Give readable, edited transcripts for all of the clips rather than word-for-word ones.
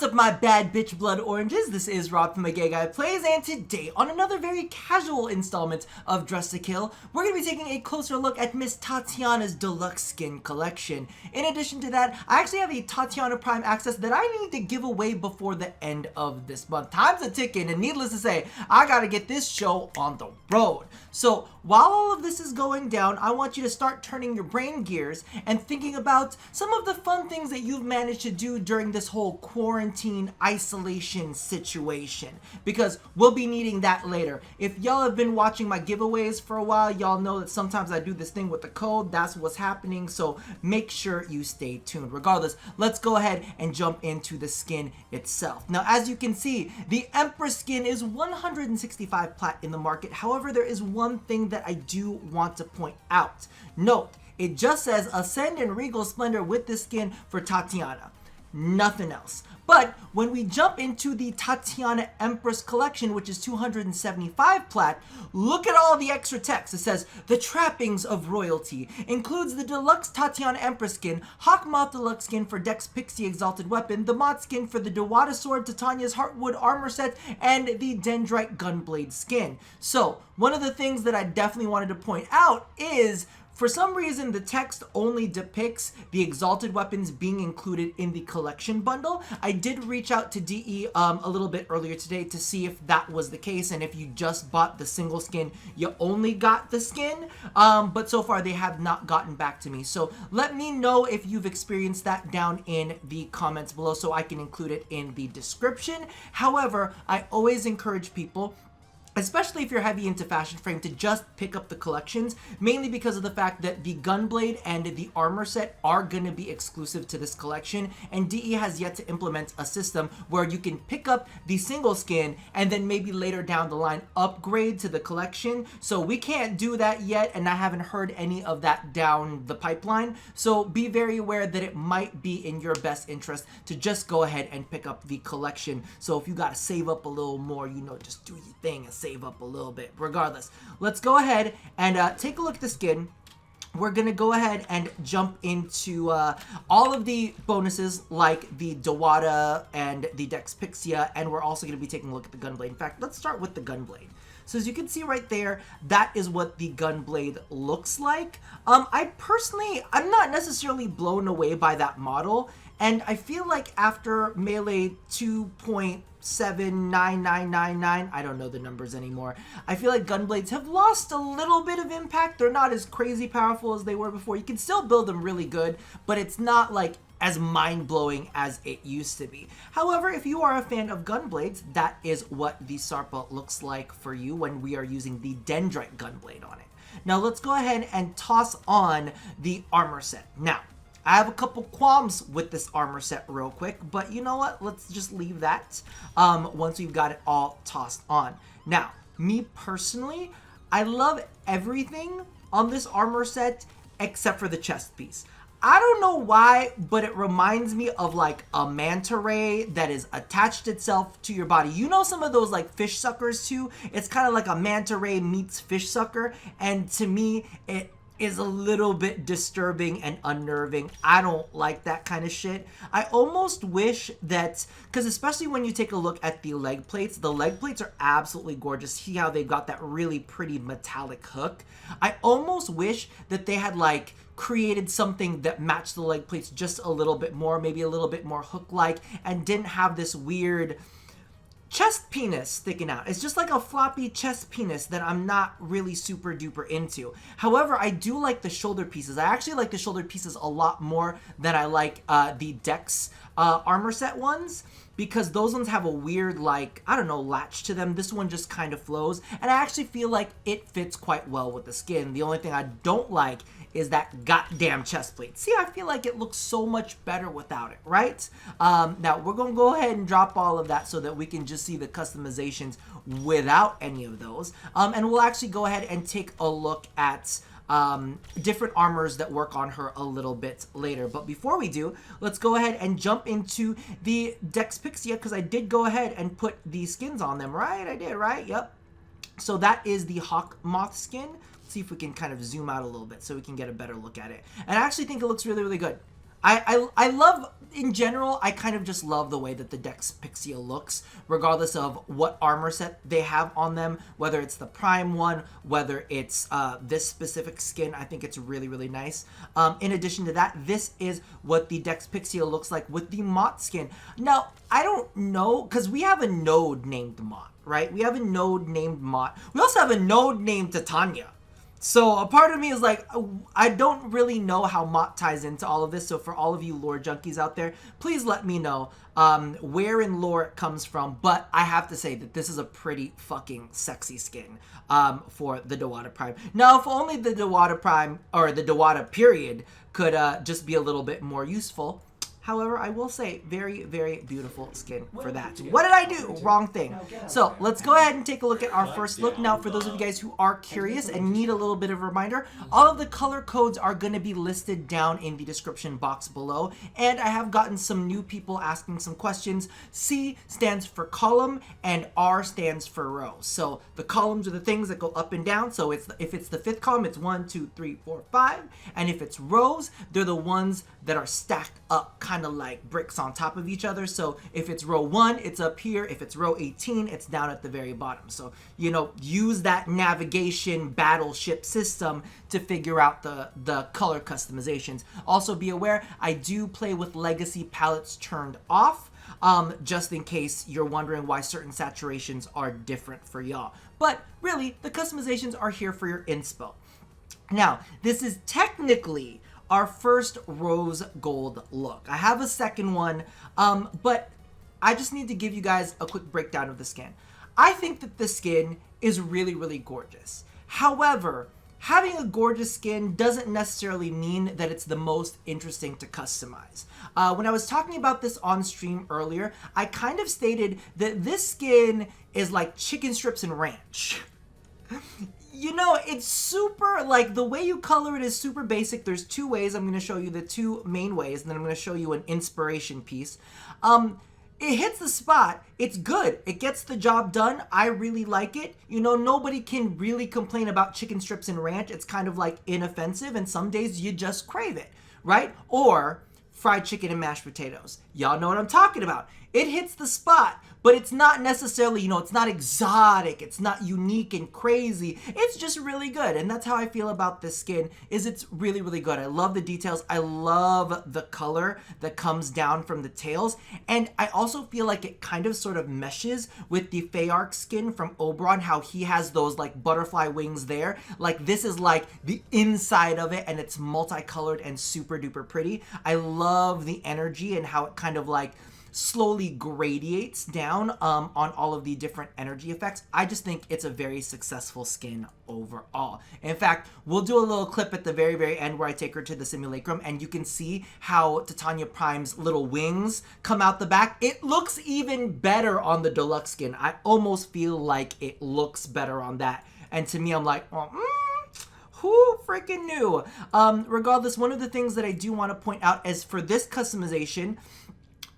What's up, my bad bitch blood oranges? This is Rob from My Gay Guy Plays, and today, on another very casual installment of Dress to Kill, we're going to be taking a closer look at Miss Tatiana's Deluxe Skin collection. In addition to that, I actually have a Tatiana Prime Access that I need to give away before the end of this month. Time's a ticking, and needless to say, I gotta get this show on the road. So, while all of this is going down, I want you to start turning your brain gears and thinking about some of the fun things that you've managed to do during this whole quarantine isolation situation, because we'll be needing that later. If y'all have been watching my giveaways for a while, y'all know that sometimes I do this thing with the code. That's what's happening, so make sure you stay tuned. Regardless, let's go ahead and jump into the skin itself. Now, as you can see, the Empress skin is 165 plat in the market. However, there is one thing that I do want to point out. Note, it just says Ascend and Regal Splendor with this skin for Tatiana. Nothing else. But when we jump into the Tatiana Empress collection, which is 275 plat, look at all the extra text. It says, the trappings of royalty includes the Deluxe Tatiana Empress skin, Hawkmoth Deluxe skin for Dex Pixie Exalted Weapon, the mod skin for the Dewata Sword, Titania's Heartwood armor set, and the Dendrite Gunblade skin. So, one of the things that I definitely wanted to point out is, for some reason, the text only depicts the Exalted weapons being included in the collection bundle. I did reach out to DE a little bit earlier today to see if that was the case, and if you just bought the single skin, you only got the skin. But so far, they have not gotten back to me. So let me know if you've experienced that down in the comments below so I can include it in the description. However, I always encourage people, especially if you're heavy into Fashion Frame, to just pick up the collections, mainly because of the fact that the Gunblade and the armor set are going to be exclusive to this collection, and DE has yet to implement a system where you can pick up the single skin and then maybe later down the line upgrade to the collection. So we can't do that yet, and I haven't heard any of that down the pipeline, so be very aware that it might be in your best interest to just go ahead and pick up the collection. So if you got to save up a little more, you know, just do your thing and save up a little bit. Regardless, let's go ahead and take a look at the skin. We're gonna go ahead and jump into all of the bonuses, like the Dewata and the Dex Pixia, and we're also gonna be taking a look at the Gunblade. In fact, let's start with the Gunblade. So as you can see right there, that is what the Gunblade looks like. I'm not necessarily blown away by that model, and I feel like after Melee 2.79999, I don't know the numbers anymore, I feel like Gunblades have lost a little bit of impact. They're not as crazy powerful as they were before. You can still build them really good, but it's not like as mind-blowing as it used to be. However, if you are a fan of Gunblades, that is what the Sarpa looks like for you when we are using the Dendrite Gunblade on it. Now let's go ahead and toss on the armor set. Now, I have a couple qualms with this armor set real quick, but you know what? Let's just leave that once we've got it all tossed on. Now, me personally, I love everything on this armor set except for the chest piece. I don't know why, but it reminds me of like a manta ray that is attached itself to your body. You know some of those like fish suckers too? It's kind of like a manta ray meets fish sucker, and to me, it is a little bit disturbing and unnerving. I don't like that kind of shit. I almost wish that, because especially when you take a look at the leg plates are absolutely gorgeous. See how they got that really pretty metallic hook? I almost wish that they had like created something that matched the leg plates just a little bit more, maybe a little bit more hook-like, and didn't have this weird chest penis sticking out. It's just like a floppy chest penis that I'm not really super duper into. However, I do like the shoulder pieces. I actually like the shoulder pieces a lot more than I like the Dex armor set ones, because those ones have a weird, like, I don't know, latch to them. This one just kind of flows, and I actually feel like it fits quite well with the skin. The only thing I don't like is that goddamn chest plate. See, I feel like it looks so much better without it, right? Now, we're gonna go ahead and drop all of that so that we can just see the customizations without any of those. And we'll actually go ahead and take a look at different armors that work on her a little bit later. But before we do, let's go ahead and jump into the Dex Pixia, because I did go ahead and put the skins on them, right? I did, right? Yep. So that is the Hawkmoth skin. Let's see if we can kind of zoom out a little bit so we can get a better look at it. And I actually think it looks really, really good. I love, in general, I kind of just love the way that the Dex Pixia looks, regardless of what armor set they have on them, whether it's the Prime one, whether it's this specific skin. I think it's really, really nice. In addition to that, this is what the Dex Pixia looks like with the Mott skin. Now, I don't know, because we have a node named Mott, right? We have a node named Mott. We also have a node named Titania. So a part of me is like, I don't really know how Mott ties into all of this. So for all of you lore junkies out there, please let me know where in lore it comes from. But I have to say that this is a pretty fucking sexy skin for the Dewata Prime. Now, if only the Dewata Prime, or the Dewata period, could just be a little bit more useful. However, I will say, very, very beautiful skin for that. What did I do? Wrong thing. So let's go ahead and take a look at our first look. Now, for those of you guys who are curious and need a little bit of a reminder, all of the color codes are going to be listed down in the description box below. And I have gotten some new people asking some questions. C stands for column and R stands for row. So the columns are the things that go up and down. So if it's the fifth column, it's 1, 2, 3, 4, 5. And if it's rows, they're the ones that are stacked up, kind of like bricks on top of each other. So if it's row 1, it's up here. If it's row 18, it's down at the very bottom. So, you know, use that navigation battleship system to figure out the color customizations. Also be aware, I do play with legacy palettes turned off, just in case you're wondering why certain saturations are different for y'all. But really, the customizations are here for your inspo. Now, this is technically our first rose gold look. I have a second one, but I just need to give you guys a quick breakdown of the skin. I think that the skin is really, really gorgeous. However, having a gorgeous skin doesn't necessarily mean that it's the most interesting to customize. When I was talking about this on stream earlier, I kind of stated that this skin is like chicken strips and ranch. You know, it's super, like, the way you color it is super basic. There's two ways. I'm going to show you the two main ways, and then I'm going to show you an inspiration piece. It hits the spot. It's good. It gets the job done. I really like it. You know, nobody can really complain about chicken strips and ranch. It's kind of, like, inoffensive, and some days you just crave it, right? Or fried chicken and mashed potatoes. Y'all know what I'm talking about. It hits the spot, but it's not necessarily, you know, it's not exotic, it's not unique and crazy. It's just really good, and that's how I feel about this skin, is it's really, really good. I love the details. I love the color that comes down from the tails, and I also feel like it kind of sort of meshes with the Feyark skin from Oberon, how he has those, like, butterfly wings there. Like, this is, like, the inside of it, and it's multicolored and super duper pretty. I love the energy and how it kind of, like, slowly gradiates down on all of the different energy effects. I just think it's a very successful skin overall. In fact, we'll do a little clip at the very, very end where I take her to the simulacrum, and you can see how Titania Prime's little wings come out the back. It looks even better on the Deluxe skin. I almost feel like it looks better on that. And to me, I'm like, well, who freaking knew? Regardless, one of the things that I do want to point out is for this customization,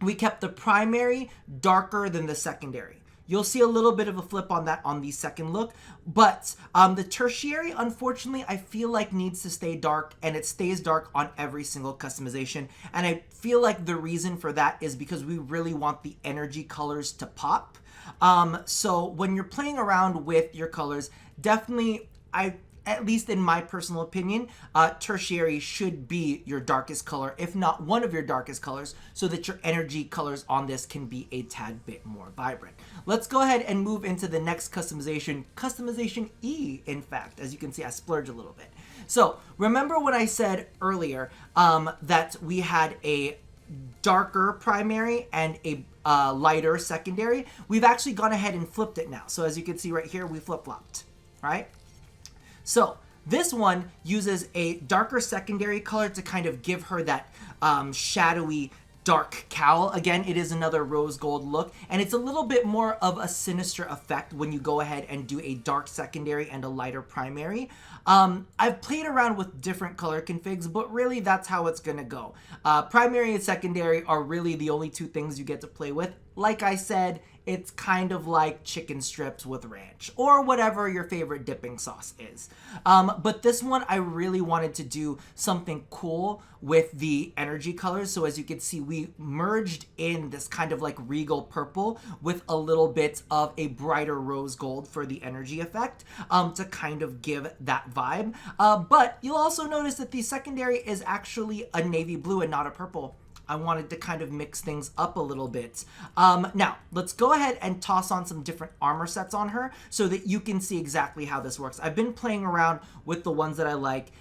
we kept the primary darker than the secondary. You'll see a little bit of a flip on that on the second look, but the tertiary, unfortunately, I feel like needs to stay dark, and it stays dark on every single customization. And I feel like the reason for that is because we really want the energy colors to pop. So when you're playing around with your colors, definitely, at least in my personal opinion, tertiary should be your darkest color, if not one of your darkest colors, so that your energy colors on this can be a tad bit more vibrant. Let's go ahead and move into the next customization, customization E, in fact. As you can see, I splurge a little bit. So remember when I said earlier that we had a darker primary and a lighter secondary? We've actually gone ahead and flipped it now. So as you can see right here, we flip-flopped, right? So this one uses a darker secondary color to kind of give her that shadowy dark cowl. Again, it is another rose gold look, and it's a little bit more of a sinister effect when you go ahead and do a dark secondary and a lighter primary. I've played around with different color configs, but really that's how it's gonna go. Primary and secondary are really the only two things you get to play with. Like I said, it's kind of like chicken strips with ranch or whatever your favorite dipping sauce is. But this one, I really wanted to do something cool with the energy colors. So as you can see, we merged in this kind of like regal purple with a little bit of a brighter rose gold for the energy effect, to kind of give that vibe. But you'll also notice that the secondary is actually a navy blue and not a purple. I wanted to kind of mix things up a little bit. Now, let's go ahead and toss on some different armor sets on her so that you can see exactly how this works. I've been playing around with the ones that I like.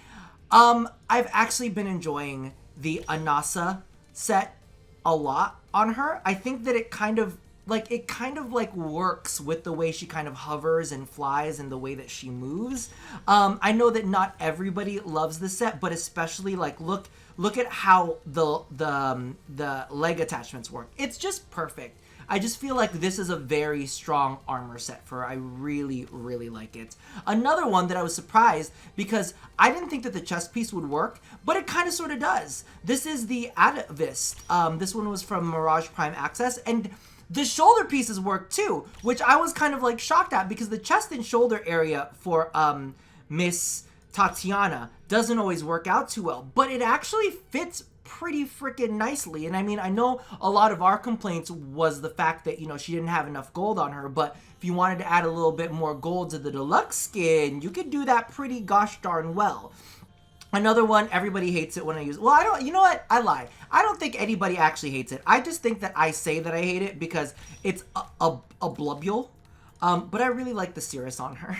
I've actually been enjoying the Anasa set a lot on her. I think that it kind of works with the way she kind of hovers and flies and the way that she moves. I know that not everybody loves the set, but especially like look at how the leg attachments work. It's just perfect. I just feel like this is a very strong armor set for her. I really, really like it. Another one that I was surprised because I didn't think that the chest piece would work, but it kind of sort of does. This is the Atavist. This one was from Mirage Prime Access, and the shoulder pieces work too, which I was kind of like shocked at because the chest and shoulder area for Miss Titania doesn't always work out too well, but it actually fits pretty freaking nicely. And I mean, I know a lot of our complaints was the fact that, you know, she didn't have enough gold on her, but if you wanted to add a little bit more gold to the deluxe skin, you could do that pretty gosh darn well. Another one, everybody hates it when I use it. Well, I don't, you know what? I lie. I don't think anybody actually hates it. I just think that I say that I hate it because it's a blubule. But I really like the cirrus on her.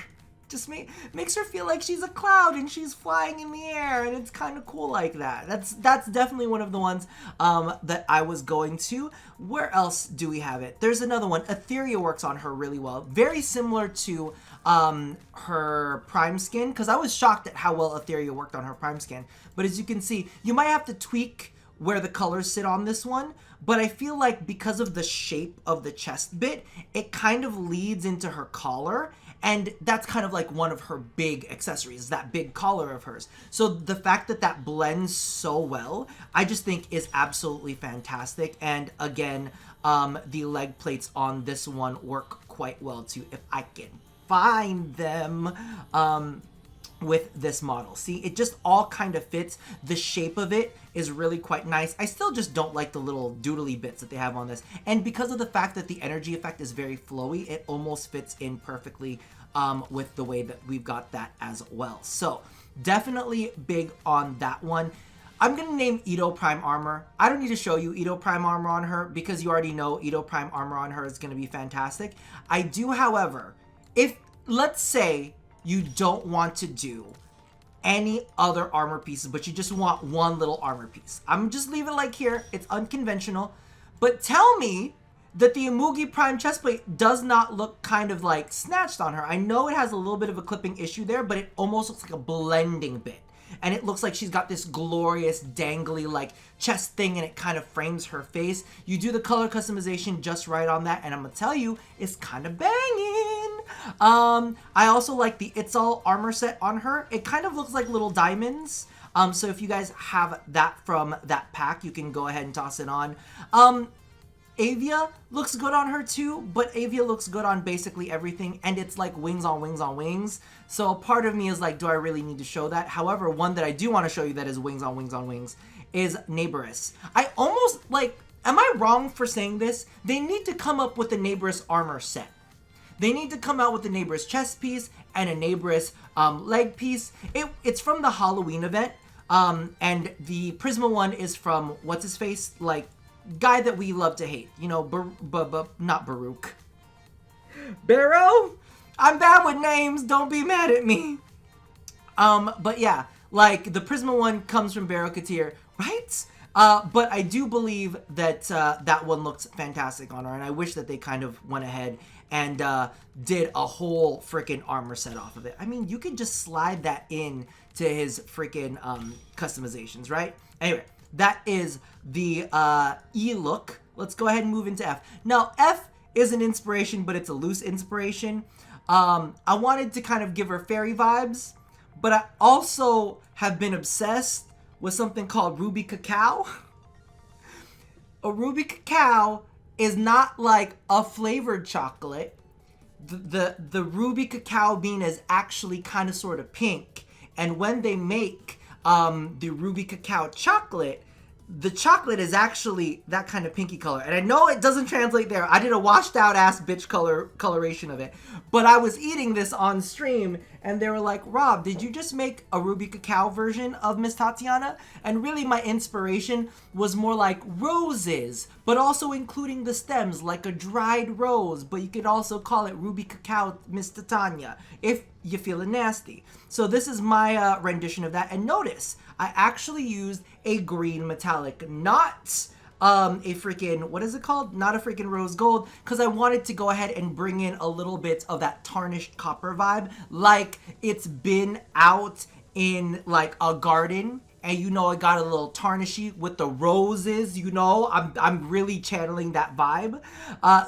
Just makes her feel like she's a cloud and she's flying in the air, and it's kind of cool like that. That's definitely one of the ones that I was going to. Where else do we have it? There's another one. Etheria works on her really well. Very similar to her prime skin, because I was shocked at how well Etheria worked on her prime skin. But as you can see, you might have to tweak where the colors sit on this one, but I feel like because of the shape of the chest bit, it kind of leads into her collar, and that's kind of like one of her big accessories, that big collar of hers. So the fact that that blends so well, I just think is absolutely fantastic. And again, the leg plates on this one work quite well too, if I can find them. With this model. See, it just all kind of fits. The shape of it is really quite nice. I still just don't like the little doodly bits that they have on this. And because of the fact that the energy effect is very flowy, it almost fits in perfectly with the way that we've got that as well. So definitely big on that one. I'm going to name Edo Prime Armor. I don't need to show you Edo Prime Armor on her because you already know Edo Prime Armor on her is going to be fantastic. I do, however, if, let's say, you don't want to do any other armor pieces, but you just want one little armor piece, I'm just leave it like here. It's unconventional, but tell me that the Imugi Prime chestplate does not look kind of like snatched on her. I know it has a little bit of a clipping issue there, but it almost looks like a blending bit. And it looks like she's got this glorious dangly like chest thing, and it kind of frames her face. You do the color customization just right on that, and I'm gonna tell you, it's kind of banging. I also like the It's All armor set on her. It kind of looks like little diamonds. So if you guys have that from that pack, you can go ahead and toss it on. Avia looks good on her too, but Avia looks good on basically everything, and it's like wings on wings on wings. So part of me is like, do I really need to show that? However, one that I do want to show you that is wings on wings on wings is Neighboress. I almost like, am I wrong for saying this? They need to come up with a Neighboress armor set. They need to come out with a Neighboress chest piece and a Neighboress leg piece. It's from the Halloween event, and the Prisma one is from, what's his face? Like, guy that we love to hate, you know, not Baruch. Barrow? I'm bad with names, don't be mad at me. But yeah, like the Prisma one comes from Barrow Katir, right? But I do believe that that one looks fantastic on her, and I wish that they kind of went ahead and did a whole freaking armor set off of it. I mean, you could just slide that in to his freaking customizations, right? Anyway, that is the E look. Let's go ahead and move into F. Now, F is an inspiration, but it's a loose inspiration. I wanted to kind of give her fairy vibes, but I also have been obsessed with something called Ruby Cacao. A Ruby Cacao is not like a flavored chocolate. The ruby cacao bean is actually kind of sort of pink. And when they make the ruby cacao chocolate, the chocolate is actually that kind of pinky color. And I know it doesn't translate there. I did a washed out ass bitch coloration of it. But I was eating this on stream and they were like, Rob, did you just make a ruby cacao version of Miss Tatiana? And really my inspiration was more like roses, but also including the stems like a dried rose. But you could also call it ruby cacao Miss Titania if you're feeling nasty. So this is my rendition of that. And notice, I actually used a green metallic, not a freaking, what is it called? Not a freaking rose gold, because I wanted to go ahead and bring in a little bit of that tarnished copper vibe, like it's been out in like a garden, and you know, I got a little tarnishy with the roses, you know, I'm really channeling that vibe.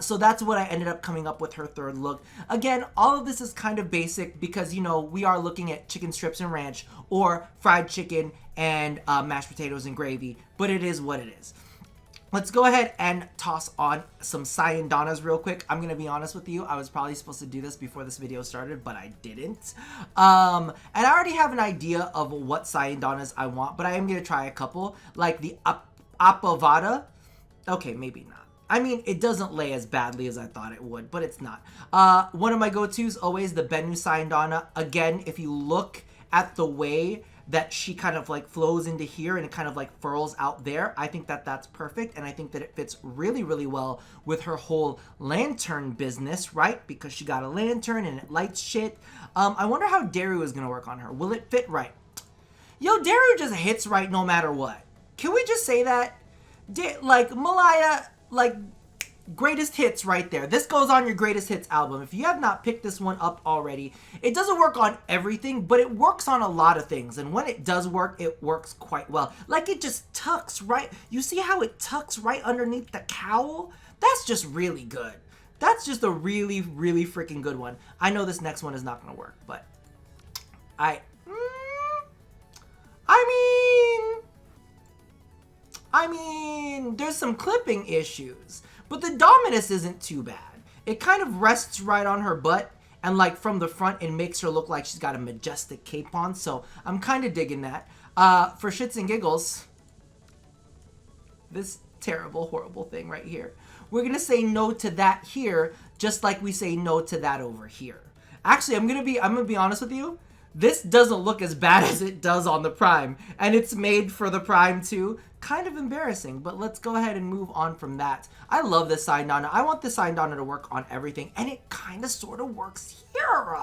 So that's what I ended up coming up with her third look. Again, all of this is kind of basic because, you know, we are looking at chicken strips and ranch or fried chicken and mashed potatoes and gravy, but it is what it is. Let's go ahead and toss on some Sayandanas real quick. I'm going to be honest with you. I was probably supposed to do this before this video started, but I didn't. And I already have an idea of what Sayandanas I want, but I am going to try a couple. Like the Apavada. Okay, maybe not. I mean, it doesn't lay as badly as I thought it would, but it's not. One of my go-tos, always the Bennu Sayandana. Again, if you look at the way that she kind of like flows into here and it kind of like furls out there, I think that that's perfect, and I think that it fits really, really well with her whole lantern business, right? Because she got a lantern and it lights shit. I wonder how Daru is going to work on her. Will it fit right? Yo, Daru just hits right no matter what. Can we just say that? Like, Malaya, like, greatest hits right there. This goes on your greatest hits album. If you have not picked this one up already, it doesn't work on everything, but it works on a lot of things. And when it does work, it works quite well. Like it just tucks right. You see how it tucks right underneath the cowl? That's just really good. That's just a really, really freaking good one. I know this next one is not going to work, but I mean, there's some clipping issues. But the Dominus isn't too bad. It kind of rests right on her butt, and like from the front, it makes her look like she's got a majestic cape on. So I'm kind of digging that. For shits and giggles, this terrible, horrible thing right here, we're going to say no to that here, just like we say no to that over here. Actually, I'm going to be honest with you. This doesn't look as bad as it does on the Prime, and it's made for the Prime too. Kind of embarrassing, but let's go ahead and move on from that. I love this Sayandana. I want this Sayandana to work on everything, and it kind of sort of works here.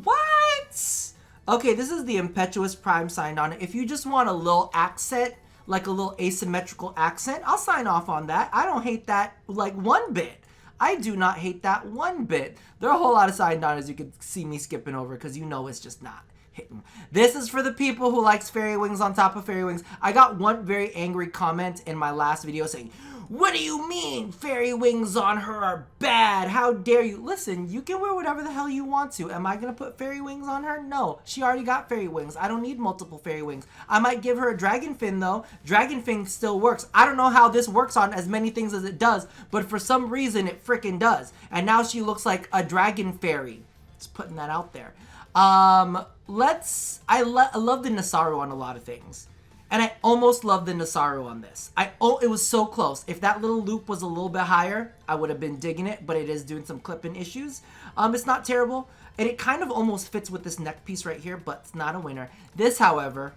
What? Okay, this is the Impetuous Prime Sayandana. If you just want a little accent, like a little asymmetrical accent, I'll sign off on that. I don't hate that like one bit. I do not hate that one bit. There are a whole lot of Sayandanas you could see me skipping over because you know it's just not hitting. This is for the people who likes fairy wings on top of fairy wings. I got one very angry comment in my last video saying, "What do you mean fairy wings on her are bad? How dare you?" Listen, you can wear whatever the hell you want to. Am I going to put fairy wings on her? No, she already got fairy wings. I don't need multiple fairy wings. I might give her a dragon fin though. Dragon fin still works. I don't know how this works on as many things as it does, but for some reason it freaking does. And now she looks like a dragon fairy. Just putting that out there. I love the Nasaru on a lot of things. And I almost love the Nasaru on this. It was so close. If that little loop was a little bit higher, I would have been digging it, but it is doing some clipping issues. It's not terrible. And it kind of almost fits with this neck piece right here, but it's not a winner. This, however,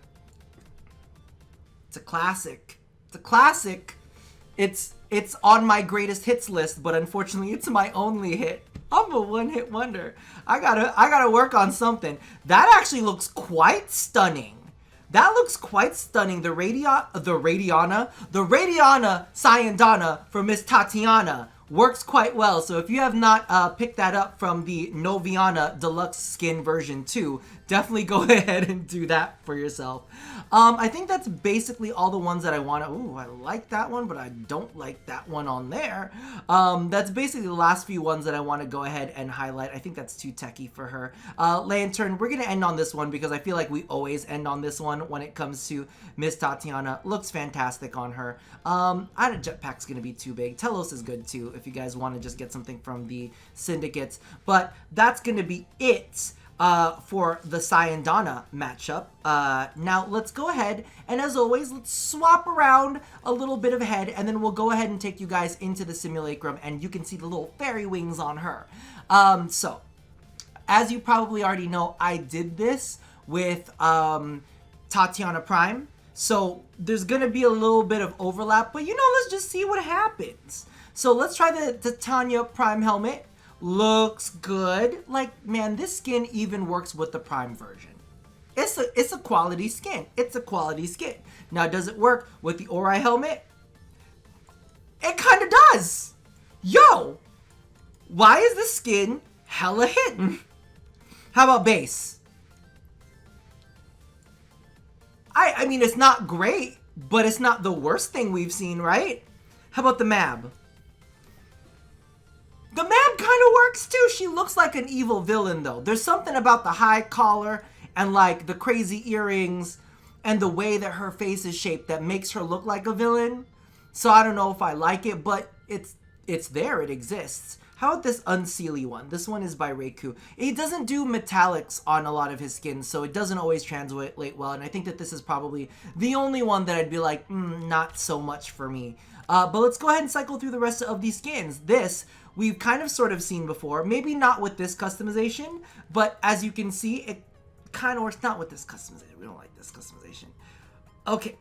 it's a classic. It's a classic. It's on my greatest hits list, but unfortunately it's my only hit. I'm a one-hit wonder. I gotta work on something. That actually looks quite stunning. That looks quite stunning. The Radiana Sayandana for Miss Tatiana works quite well. So if you have not picked that up from the Noviana Deluxe Skin version 2, definitely go ahead and do that for yourself. I think that's basically all the ones that I want to... Ooh, I like that one, but I don't like that one on there. That's basically the last few ones that I want to go ahead and highlight. I think that's too techie for her. Lantern, we're going to end on this one because I feel like we always end on this one when it comes to Miss Tatiana. Looks fantastic on her. I don't... Jetpack's going to be too big. Telos is good too if you guys want to just get something from the syndicates. But that's going to be it for the Sayandana matchup. Now let's go ahead and, as always, let's swap around a little bit of head, and then we'll go ahead and take you guys into the simulacrum, and you can see the little fairy wings on her. So as you probably already know, I did this with Tatiana Prime, so there's gonna be a little bit of overlap, but you know, let's just see what happens. So let's try the Titania Prime helmet. Looks good. Like, man, this skin even works with the Prime version. It's a quality skin. It's a quality skin. Now, does it work with the Ori helmet? It kind of does. Yo, why is the skin hella hidden? How about base? I mean, it's not great, but it's not the worst thing we've seen, right? How about the Mab? The Mab kind of works too. She looks like an evil villain though. There's something about the high collar and like the crazy earrings and the way that her face is shaped that makes her look like a villain. So I don't know if I like it, but it's there. It exists. How about this Unseelie one? This one is by Reiku. He doesn't do metallics on a lot of his skins, so it doesn't always translate well. And I think that this is probably the only one that I'd be like, not so much for me. But let's go ahead and cycle through the rest of these skins. This we've kind of sort of seen before. Maybe not with this customization, but as you can see, it kind of works. Not with this customization. We don't like this customization. Okay.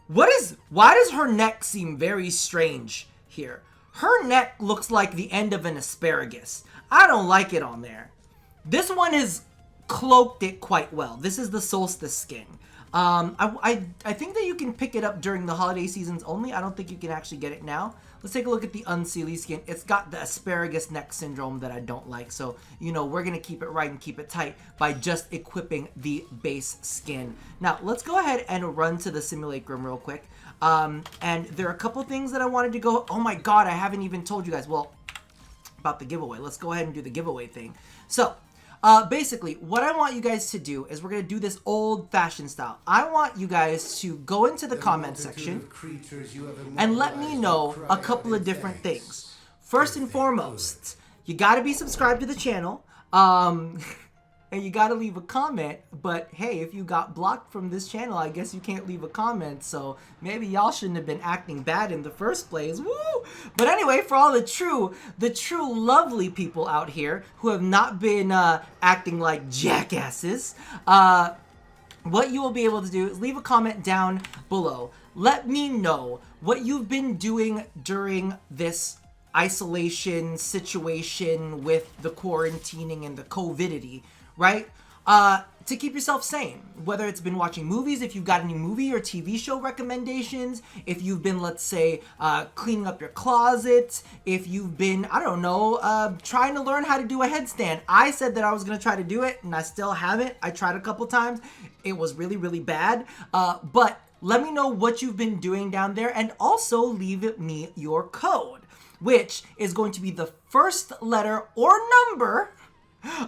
Why does her neck seem very strange here? Her neck looks like the end of an asparagus. I don't like it on there. This one has cloaked it quite well. This is the Solstice Skin. I think that you can pick it up during the holiday seasons only. I don't think you can actually get it now. Let's take a look at the Unseelie skin. It's got the asparagus neck syndrome that I don't like. So, you know, we're going to keep it right and keep it tight by just equipping the base skin. Now, let's go ahead and run to the simulacrum real quick. And there are a couple things that I wanted to go... Oh my god, I haven't even told you guys. Well, about the giveaway. Let's go ahead and do the giveaway thing. So... basically, what I want you guys to do is we're going to do this old-fashioned style. I want you guys to go into the comment section and let me know a couple of different things. First and foremost, you got to be subscribed to the channel, and you got to leave a comment. But hey, if you got blocked from this channel, I guess you can't leave a comment, so maybe y'all shouldn't have been acting bad in the first place. Woo! But anyway, for all the true lovely people out here who have not been acting like jackasses, what you will be able to do is leave a comment down below. Let me know what you've been doing during this isolation situation with the quarantining and the COVIDity, right? To keep yourself sane, whether it's been watching movies, if you've got any movie or TV show recommendations, if you've been, let's say, cleaning up your closet, if you've been, I don't know, trying to learn how to do a headstand. I said that I was going to try to do it, and I still haven't. I tried a couple times. It was really, really bad. But let me know what you've been doing down there, and also leave me your code, which is going to be the first letter or number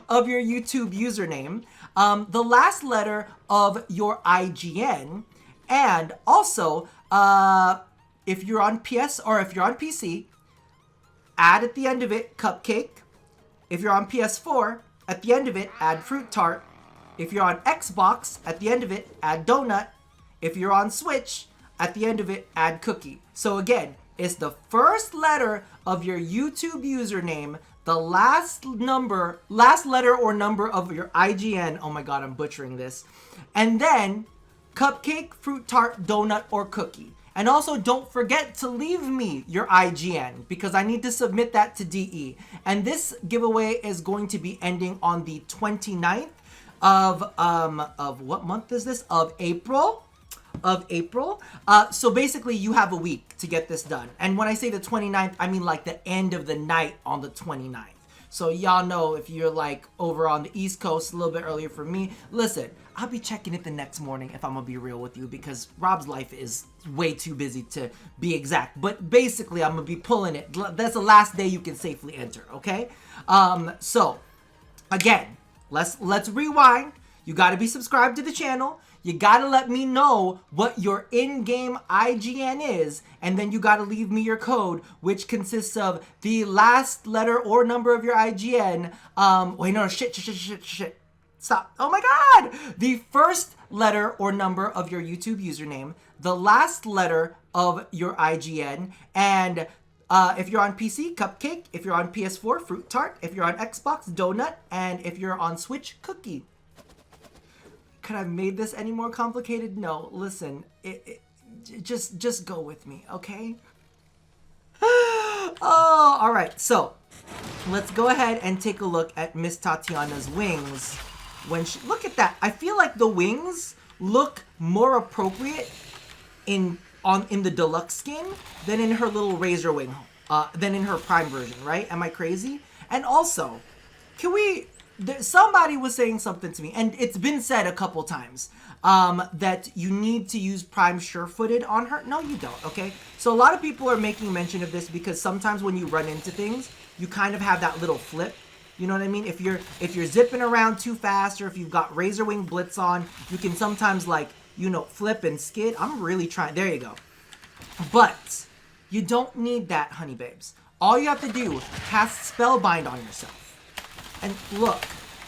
of your YouTube username, the last letter of your IGN, and also, if you're on PS or if you're on PC, add at the end of it cupcake. If you're on PS4, at the end of it, add fruit tart. If you're on Xbox, at the end of it, add donut. If you're on Switch, at the end of it, add cookie. So again, it's the first letter of your YouTube username, the last letter or number of your IGN. Oh my god, I'm butchering this. And then cupcake, fruit tart, donut, or cookie. And also don't forget to leave me your IGN because I need to submit that to DE. And this giveaway is going to be ending on the 29th of what month is this? Of April. So basically you have a week to get this done. And when I say the 29th, I mean like the end of the night on the 29th. So y'all know if you're like over on the East Coast, a little bit earlier for me. Listen, I'll be checking it the next morning if I'm gonna be real with you, because Rob's life is way too busy to be exact. But basically, I'm gonna be pulling it. That's the last day you can safely enter, okay? So again, let's rewind. You gotta be subscribed to the channel. You gotta let me know what your in-game IGN is, and then you gotta leave me your code, which consists of the last letter or number of your IGN. Wait, no, shit. Stop. Oh my God! The first letter or number of your YouTube username, the last letter of your IGN, and if you're on PC, Cupcake. If you're on PS4, Fruit Tart. If you're on Xbox, Donut. And if you're on Switch, Cookie. Could I have made this any more complicated? No, listen, just go with me, okay? Oh, all right, so let's go ahead and take a look at Miss Tatiana's wings. Look at that. I feel like the wings look more appropriate in the deluxe skin than in her little razor wing, than in her prime version, right? Am I crazy? And also, somebody was saying something to me, and it's been said a couple times, that you need to use prime sure-footed on her. No, you don't, okay? So a lot of people are making mention of this because sometimes when you run into things, you kind of have that little flip. You know what I mean? If you're zipping around too fast, or if you've got razor wing blitz on, you can sometimes, like, you know, flip and skid. I'm really trying. There you go. But you don't need that, honey babes. All you have to do, cast Spellbind on yourself. And look,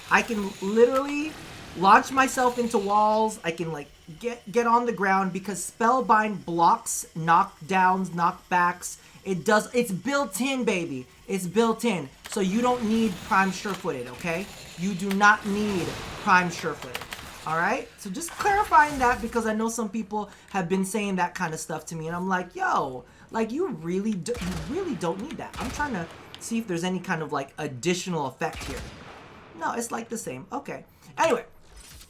I can literally launch myself into walls. I can like get on the ground because Spellbind blocks knockdowns, knockbacks. It's built in, baby. It's built in. So you don't need prime sure-footed, okay? You do not need prime sure-footed. All right? So just clarifying that, because I know some people have been saying that kind of stuff to me, and I'm like, yo, like you really don't need that. I'm trying to see if there's any kind of like additional effect here. No, it's like the same. Okay. Anyway,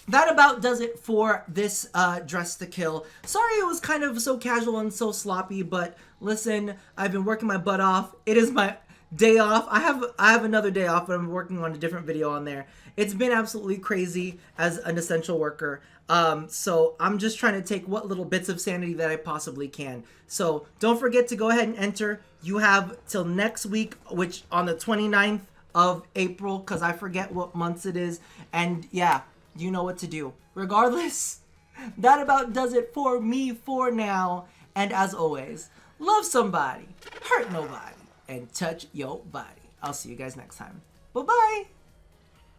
that about does it for this Dress to Kill. Sorry it was kind of so casual and so sloppy, but listen, I've been working my butt off. It is my day off. I have another day off, but I'm working on a different video on there. It's been absolutely crazy as an essential worker. So I'm just trying to take what little bits of sanity that I possibly can. So don't forget to go ahead and enter. You have till next week, which on the 29th of April, because I forget what months it is. And yeah, you know what to do. Regardless, that about does it for me for now. And as always, love somebody, hurt nobody, and touch your body. I'll see you guys next time. Bye-bye.